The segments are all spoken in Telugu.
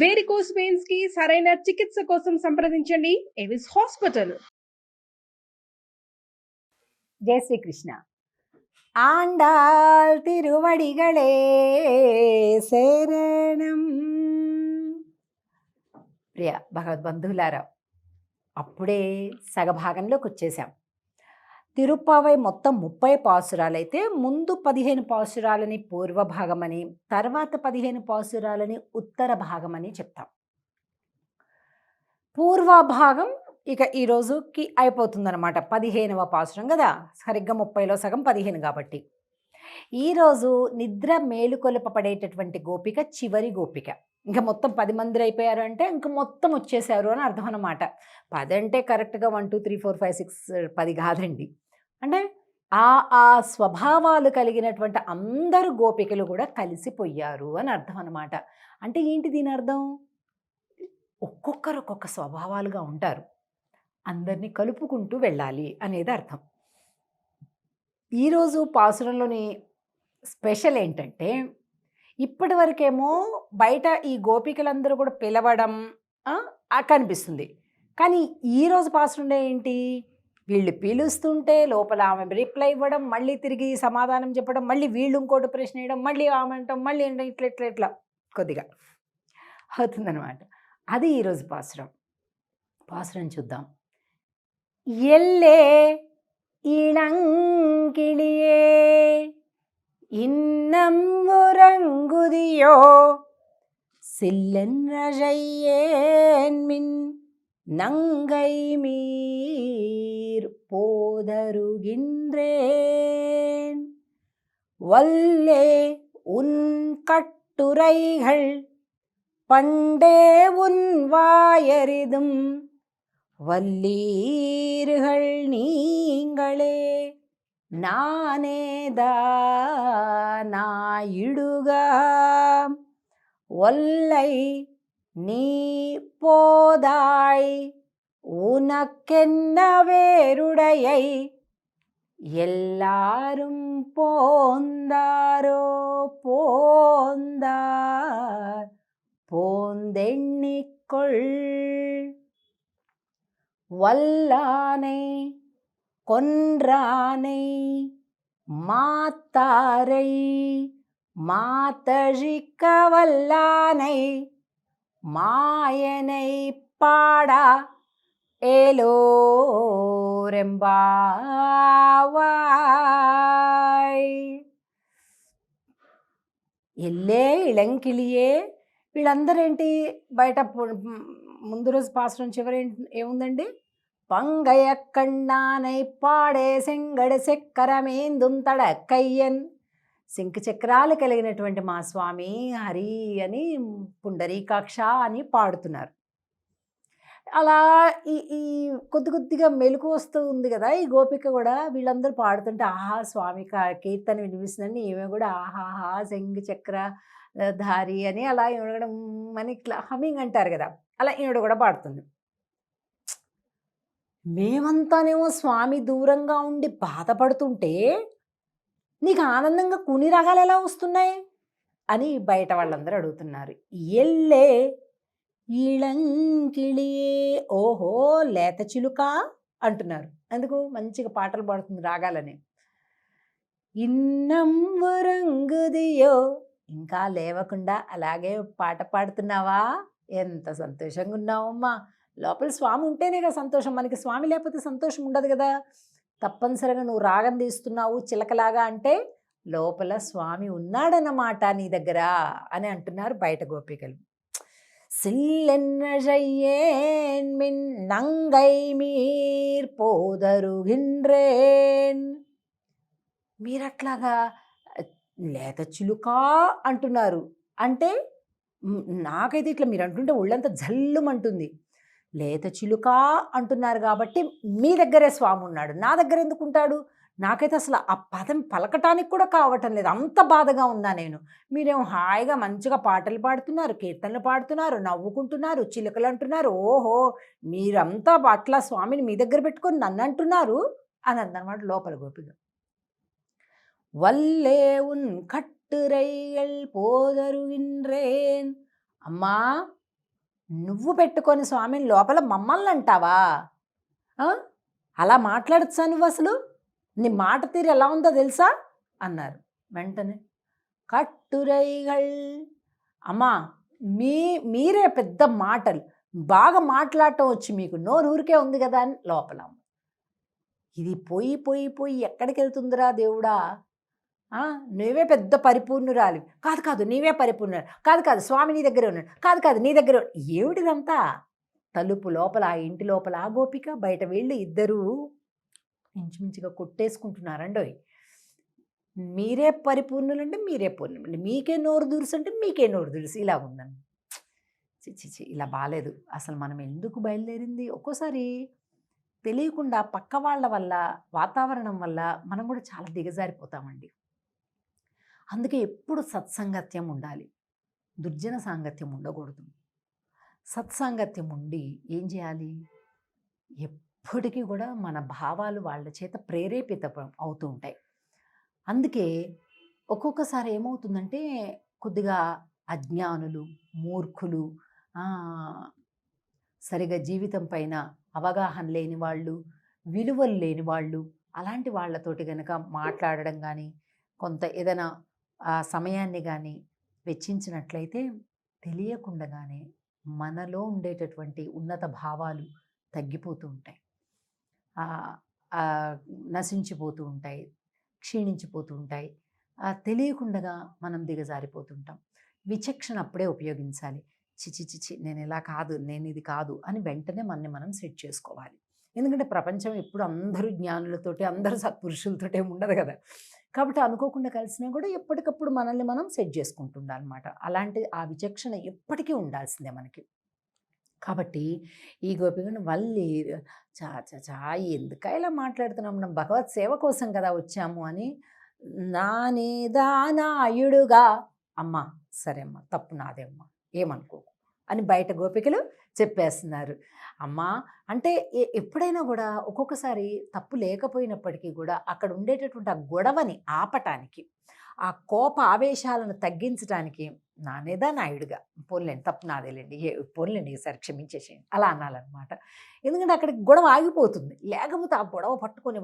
వేరికోస్ వెయిన్స్ కి సరైన చికిత్స కోసం సంప్రదించండి ఎవిస్ హాస్పిటల్. జై శ్రీకృష్ణ. ఆండాల్ తిరువడిగళే శరణం. ప్రియ భగవద్బంధువులారా, అప్పుడే సగభాగంలోకి వచ్చేసాం. తిరుప్పావై మొత్తం 30 పాసురాలైతే ముందు 15 పాసురాలని పూర్వ భాగమని, తర్వాత 15 పాసురాలని ఉత్తర భాగమని చెప్తాం. పూర్వ భాగం ఇక ఈ రోజుకి అయిపోతుందన్నమాట. 15వ పాసురం కదా, సరిగ్గా 30లో సగం 15 కాబట్టి. ఈరోజు నిద్ర మేలుకొలపబడేటటువంటి గోపిక చివరి గోపిక. ఇంకా మొత్తం 10 మంది అయిపోయారు అంటే ఇంక మొత్తం వచ్చేసారు అని అర్థం అన్నమాట. 10 అంటే కరెక్ట్గా 1 2 3 4 5 6 10 కాదండి. అంటే ఆ స్వభావాలు కలిగినటువంటి అందరు గోపికలు కూడా కలిసిపోయారు అని అర్థం అన్నమాట. అంటే ఏంటి దీని అర్థం? ఒక్కొక్కరు ఒక్కొక్క స్వభావాలుగా ఉంటారు, అందరినీ కలుపుకుంటూ వెళ్ళాలి అనేది అర్థం. ఈరోజు పాసురంలోని స్పెషల్ ఏంటంటే, ఇప్పటి వరకేమో బయట ఈ గోపికలందరూ కూడా పిలవడం కనిపిస్తుంది. కానీ ఈరోజు పాసురంలో ఏంటి, వీళ్ళు పిలుస్తుంటే లోపల ఆమె రిప్లై ఇవ్వడం, మళ్ళీ తిరిగి సమాధానం చెప్పడం, మళ్ళీ వీళ్ళు ఇంకోటి ప్రశ్న వేయడం, మళ్ళీ ఆమె అంటాం, మళ్ళీ ఇట్లా కొద్దిగా అవుతుందన్నమాట. అది ఈరోజు పాసురం చూద్దాం. ఎల్లే ఇళంకిళియే இன்னம் உறங்குதியோ சில்லென்றழையேன் மின் நங்கை மீர் போதருகின்றேன் வல்லே உன் கட்டுரைகள் பண்டே உன் வாயறிதும் வல்லீர்கள் நீங்களே நானேதானாயிடுகா ஒல்லை நீ போதாய் உனக்கென்ன வேருடையை எல்லாரும் போந்தாரோ போந்தார் போந்தெண்ணிக்கொள் வல்லானை கொன்றானை மாத்தாரை மாத்தழிக்க வல்லானை மாயனை பாடா ఏలోరెంబావాయ్. ఎల్లే ఇళంకిళియే, వీళ్ళందరేంటి బయట ముందు రోజు పాసురం చివరి ఏముందండి, பங்கைய கண்ணானை పాడే సెంగడ చక్రమేందుం తడక్కయ్యన్. శంఖ చక్రాలు కలిగినటువంటి మా స్వామి హరి అని పుండరీకాక్ష అని పాడుతున్నారు. అలా ఈ కొద్దిగా మెలకు వస్తూ ఉంది కదా ఈ గోపిక కూడా. వీళ్ళందరూ పాడుతుంటే ఆహా స్వామి కీర్తన వినిపిస్తుందని ఈమె కూడా ఆహాహా శంఖ చక్ర ధారి అని అలా ఇవ్వడం అని ఇట్లా హమింగ్ అంటారు కదా, అలా ఈవిడ కూడా పాడుతుంది. మేమంతానేమో స్వామి దూరంగా ఉండి బాధపడుతుంటే నీకు ఆనందంగా కుని రాగాలు ఎలా వస్తున్నాయి అని బయట వాళ్ళందరూ అడుగుతున్నారు. ఎల్లే ఇళంకిళియే, ఓహో లేత చిలుక అంటున్నారు. అందుకు మంచిగా పాటలు పాడుతుంది రాగాలని. ఇన్నం వరంగుదియో, ఇంకా లేవకుండా అలాగే పాట పాడుతున్నావా, ఎంత సంతోషంగా ఉన్నావమ్మా. లోపల స్వామి ఉంటేనే కదా సంతోషం, మనకి స్వామి లేకపోతే సంతోషం ఉండదు కదా. తప్పనిసరిగా నువ్వు రాగం తీస్తున్నావు చిలకలాగా అంటే లోపల స్వామి ఉన్నాడన్నమాట నీ దగ్గర అని అంటున్నారు బయట గోపికలు. సిల్లెన్నజయ్యేన్ మిన్ నంగై మీర్ పోదరుగిన్రేన్. మీరట్లాగా లేత చిలుకా అంటున్నారు అంటే నాకైతే ఇట్లా మీరు అంటుంటే ఒళ్ళంతా జల్లుమంటుంది. లేత చిలుక అంటున్నారు కాబట్టి మీ దగ్గరే స్వామి ఉన్నాడు, నా దగ్గర ఎందుకు ఉంటాడు? నాకైతే అసలు ఆ పదం పలకటానికి కూడా కావటం లేదు, అంత బాధగా ఉన్నా నేను. మీరేమో హాయిగా మంచిగా పాటలు పాడుతున్నారు, కీర్తనలు పాడుతున్నారు, నవ్వుకుంటున్నారు, చిలుకలు అంటున్నారు. ఓహో మీరంతా అట్లా స్వామిని మీ దగ్గర పెట్టుకొని నన్ను అంటున్నారు అని అందనమాట లోపల గోపిక. వల్లే ఉన్ కట్టురైయల్ పోదరుగిన్రేన్. అమ్మా నువ్వు పెట్టుకొని స్వామిని లోపల మమ్మల్ని అంటావా? ఆ? అలా మాట్లాడచ్చా నువ్వు అసలు? నీ మాట తీరు ఎలా ఉందో తెలుసా అన్నారు. వెంటనే కట్టురైగల్ అమ్మా మీరే పెద్ద మాటలు బాగా మాట్లాడటం వచ్చి మీకు నోరు ఊరికే ఉంది కదా అని లోపల. ఇది పోయి పోయి పోయి ఎక్కడికి వెళ్తుందిరా దేవుడా? నువ్వే పెద్ద పరిపూర్ణురాలి కాదు, కాదు నీవే పరిపూర్ణురాలి కాదు, కాదు స్వామి నీ దగ్గరే ఉన్నాడు, కాదు, కాదు నీ దగ్గర ఏమిటిదంతా? తలుపు లోపల ఆ ఇంటి లోపల ఆ గోపిక, బయట వెళ్ళి ఇద్దరూ ఇంచుమించుగా కొట్టేసుకుంటున్నారండోయ్. మీరే పరిపూర్ణులంటే మీరే పూర్ణులండి, మీకే నోరు దురుసు అంటే మీకే నోరు దురుసు, ఇలా ఉందండి. చిచి ఇలా బాలేదు. అసలు మనం ఎందుకు బయలుదేరింది? ఒక్కోసారి తెలియకుండా పక్క వాళ్ళ వల్ల, వాతావరణం వల్ల మనం కూడా చాలా దిగజారిపోతామండి. అందుకే ఎప్పుడు సత్సంగత్యం ఉండాలి, దుర్జన సాంగత్యం ఉండకూడదు. సత్సాంగత్యం ఉండి ఏం చేయాలి? ఎప్పటికీ కూడా మన భావాలు వాళ్ళ చేత ప్రేరేపిత అవుతూ ఉంటాయి. అందుకే ఒక్కొక్కసారి ఏమవుతుందంటే కొద్దిగా అజ్ఞానులు, మూర్ఖులు, సరిగా జీవితం పైన అవగాహన లేని వాళ్ళు, విలువలు లేని వాళ్ళు, అలాంటి వాళ్ళతోటి కనుక మాట్లాడడం కానీ, కొంత ఏదైనా సమయాన్ని కానీ వెచ్చించినట్లయితే తెలియకుండానే మనలో ఉండేటటువంటి ఉన్నత భావాలు తగ్గిపోతూ ఉంటాయి, నశించిపోతూ ఉంటాయి, క్షీణించిపోతూ ఉంటాయి. తెలియకుండా మనం దిగజారిపోతుంటాం. విచక్షణ అప్పుడే ఉపయోగించాలి. చిచి నేను ఇలా కాదు, నేను ఇది కాదు అని వెంటనే మనం సెట్ చేసుకోవాలి. ఎందుకంటే ప్రపంచం ఎప్పుడు అందరూ జ్ఞానులతోటి, అందరూ సత్పురుషులతోటే ఉండదు కదా. కాబట్టి అనుకోకుండా కలిసినా కూడా ఎప్పటికప్పుడు మనల్ని మనం సెట్ చేసుకుంటుండాలన్నమాట. అలాంటి ఆ విచక్షణ ఎప్పటికీ ఉండాల్సిందే మనకి. కాబట్టి ఈ గోపికను మళ్ళీ చా ఎందుక ఇలా మాట్లాడుతున్నాం, మనం భగవత్ సేవ కోసం కదా వచ్చాము అని నాయుడుగా అమ్మ సరే అమ్మ తప్పు నాదే అమ్మ ఏమనుకోకు అని బయట గోపికలు చెప్పేస్తున్నారు. అమ్మా అంటే ఎప్పుడైనా కూడా ఒక్కొక్కసారి తప్పు లేకపోయినప్పటికీ కూడా అక్కడ ఉండేటటువంటి ఆ గొడవని ఆపటానికి, ఆ కోప ఆవేశాలను తగ్గించడానికి నానేదా నాయుడుగా పోన్లేండి తప్పు నాదేలేండి, పోన్లేండి ఈసారి క్షమించేసేయండి అలా అనాలన్నమాట. ఎందుకంటే అక్కడికి గొడవ ఆగిపోతుంది. లేకపోతే ఆ గొడవ పట్టుకొని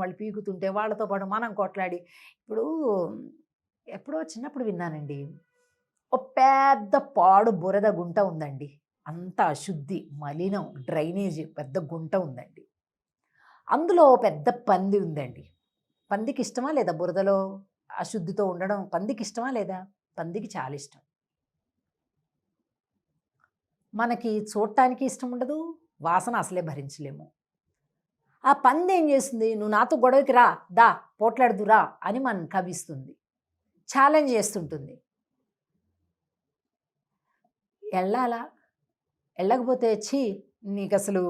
వాళ్ళు పీకుతుంటే వాళ్ళతో పాటు మనం కొట్లాడి. ఇప్పుడు ఎప్పుడో చిన్నప్పుడు విన్నానండి, ఓ పెద్ద పాడు బురద గుంట ఉందండి, అంత అశుద్ధి మలినం డ్రైనేజీ పెద్ద గుంట ఉందండి. అందులో పెద్ద పంది ఉందండి. పందికి ఇష్టమా లేదా బురదలో అశుద్ధితో ఉండడం? పందికి ఇష్టమా లేదా? పందికి చాలా ఇష్టం. మనకి చూడటానికి ఇష్టం ఉండదు, వాసన అసలే భరించలేము. ఆ పంది ఏం చేస్తుంది? నువ్వు నాతో గొడవకి రా, దా పోట్లాడుదురా అని మనం కవిస్తుంది, ఛాలెంజ్ చేస్తుంటుంది. వెళ్ళాలా? వెళ్ళకపోతే నీకు అసలు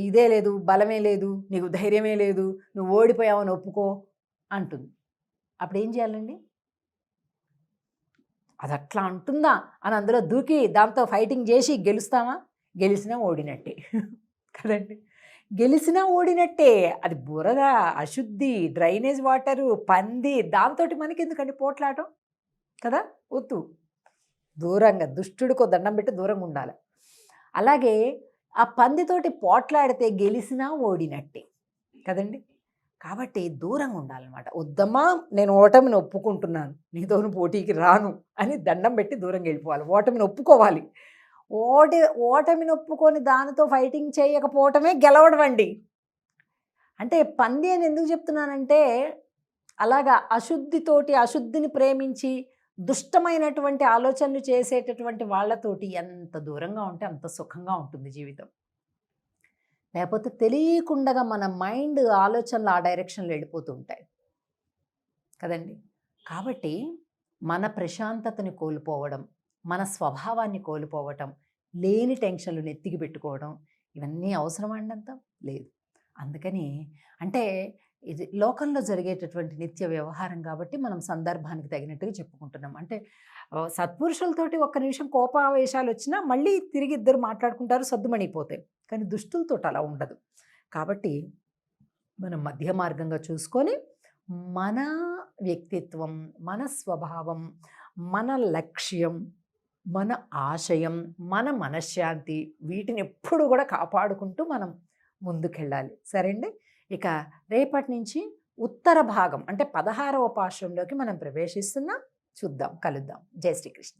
ఇదే లేదు, బలమే లేదు, నీకు ధైర్యమే లేదు, నువ్వు ఓడిపోయావని ఒప్పుకో అంటుంది. అప్పుడు ఏం చేయాలండి? అది అట్లా అంటుందా అని అందులో దూకి దాంతో ఫైటింగ్ చేసి గెలుస్తామా? గెలిచినా ఓడినట్టే కదండి. గెలిచినా ఓడినట్టే. అది బురద, అశుద్ధి, డ్రైనేజ్ వాటరు, పంది, దాంతో మనకి ఎందుకండి పోట్లాటం కదా. వద్దు, దూరంగా దుష్టుడికో దండం పెట్టి దూరంగా ఉండాలి. అలాగే ఆ పందితోటి పోట్లాడితే గెలిచినా ఓడినట్టే కదండి. కాబట్టి దూరంగా ఉండాలన్నమాట. వద్దమ్మా నేను ఓటమిని ఒప్పుకుంటున్నాను, నీతో పోటీకి రాను అని దండం పెట్టి దూరంగా వెళ్ళిపోవాలి. ఓటమిని ఒప్పుకోవాలి. ఓటమిని ఒప్పుకొని దానితో ఫైటింగ్ చేయకపోవటమే గెలవడం అండి. అంటే పంది అని ఎందుకు చెప్తున్నానంటే అలాగా అశుద్ధిని ప్రేమించి దుష్టమైనటువంటి ఆలోచనలు చేసేటటువంటి వాళ్ళతోటి ఎంత దూరంగా ఉంటే అంత సుఖంగా ఉంటుంది జీవితం. లేకపోతే తెలియకుండా మన మైండ్ ఆలోచనలు ఆ డైరెక్షన్లో వెళ్ళిపోతూ ఉంటాయి కదండి. కాబట్టి మన ప్రశాంతతని కోల్పోవడం, మన స్వభావాన్ని కోల్పోవటం, లేని టెన్షన్లు నెత్తికి పెట్టుకోవడం, ఇవన్నీ అవసరమా అండి? అంత లేదు. అందుకని అంటే ఇది లోకంలో జరిగేటటువంటి నిత్య వ్యవహారం కాబట్టి మనం సందర్భానికి తగినట్టుగా చెప్పుకుంటున్నాం. అంటే సత్పురుషులతోటి ఒక్క నిమిషం కోపావేశాలు వచ్చినా మళ్ళీ తిరిగి ఇద్దరు మాట్లాడుకుంటారు, సద్దుమణిపోతాయి. కానీ దుష్టులతో అలా ఉండదు. కాబట్టి మనం మధ్య మార్గంగా చూసుకొని మన వ్యక్తిత్వం, మన స్వభావం, మన లక్ష్యం, మన ఆశయం, మన మనశ్శాంతి వీటిని ఎప్పుడు కూడా కాపాడుకుంటూ మనం ముందుకెళ్ళాలి. సరే అండి. ఇక రేపటి నుంచి ఉత్తర భాగం అంటే 16వ పాశంలోకి మనం ప్రవేశిస్తున్నాం. చూద్దాం, కలుద్దాం. జై శ్రీకృష్ణ.